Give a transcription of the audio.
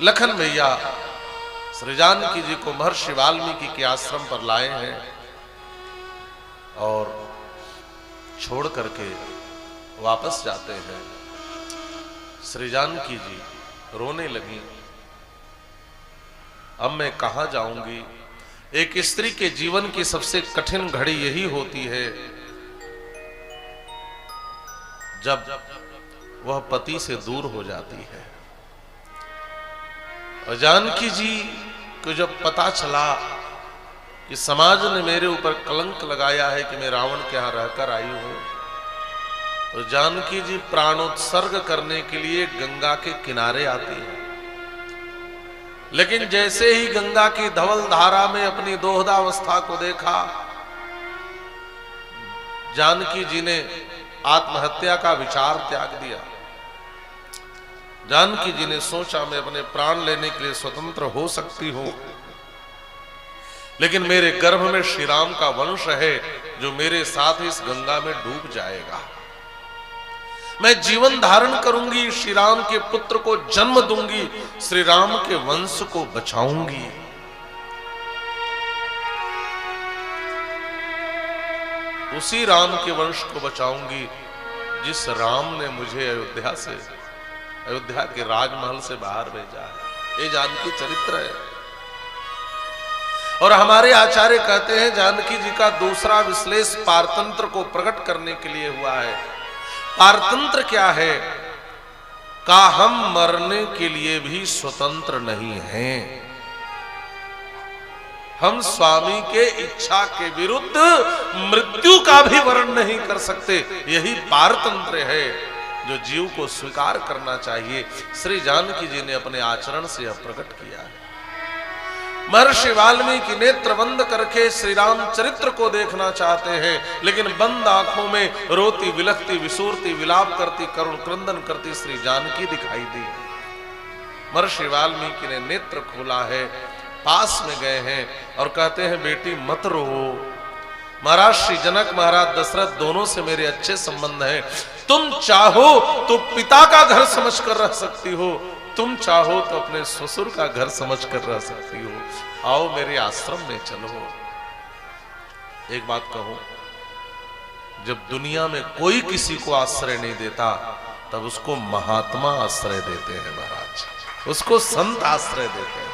लखन भैया श्री जानकी जी को महर्षि वाल्मीकि के आश्रम पर लाए हैं और छोड़ करके वापस जाते हैं। श्री जानकी जी रोने लगी, अब मैं कहां जाऊंगी। एक स्त्री के जीवन की सबसे कठिन घड़ी यही होती है जब वह पति से दूर हो जाती है। और जानकी जी को जब पता चला कि समाज ने मेरे ऊपर कलंक लगाया है कि मैं रावण के यहां रहकर आई हूं, तो जानकी जी प्राणोत्सर्ग करने के लिए गंगा के किनारे आती है। लेकिन जैसे ही गंगा की धवल धारा में अपनी दोहदावस्था को देखा, जानकी जी ने आत्महत्या का विचार त्याग दिया। जानकी जी ने सोचा मैं अपने प्राण लेने के लिए स्वतंत्र हो सकती हूं, लेकिन मेरे गर्भ में श्री राम का वंश है जो मेरे साथ इस गंगा में डूब जाएगा। मैं जीवन धारण करूंगी, श्री राम के पुत्र को जन्म दूंगी, श्री राम के वंश को बचाऊंगी। उसी राम के वंश को बचाऊंगी जिस राम ने मुझे अयोध्या के राजमहल से बाहर भेजा है। ये जानकी चरित्र है। और हमारे आचार्य कहते हैं जानकी जी का दूसरा विश्लेष पारतंत्र को प्रकट करने के लिए हुआ है। पारतंत्र क्या है? का हम मरने के लिए भी स्वतंत्र नहीं हैं। हम स्वामी के इच्छा के विरुद्ध मृत्यु का भी वर्ण नहीं कर सकते। यही पारतंत्र है जो जीव को स्वीकार करना चाहिए। श्री जानकी जी ने अपने आचरण से यह प्रकट किया है। महर्षि वाल्मीकि नेत्र बंद करके श्री राम चरित्र को देखना चाहते हैं, लेकिन बंद आंखों में रोती विलखती विसूरती विलाप करती करुण क्रंदन करती श्री जानकी दिखाई दी। महर्षि वाल्मीकि ने नेत्र खोला है, पास में गए हैं और कहते हैं बेटी मत रो। महाराज श्री जनक महाराज दशरथ दोनों से मेरे अच्छे संबंध हैं। तुम चाहो तो पिता का घर समझकर रह सकती हो, तुम चाहो तो अपने ससुर का घर समझकर रह सकती हो। आओ मेरे आश्रम में चलो। एक बात कहूं, जब दुनिया में कोई किसी को आश्रय नहीं देता तब उसको महात्मा आश्रय देते हैं महाराज, उसको संत आश्रय देते हैं।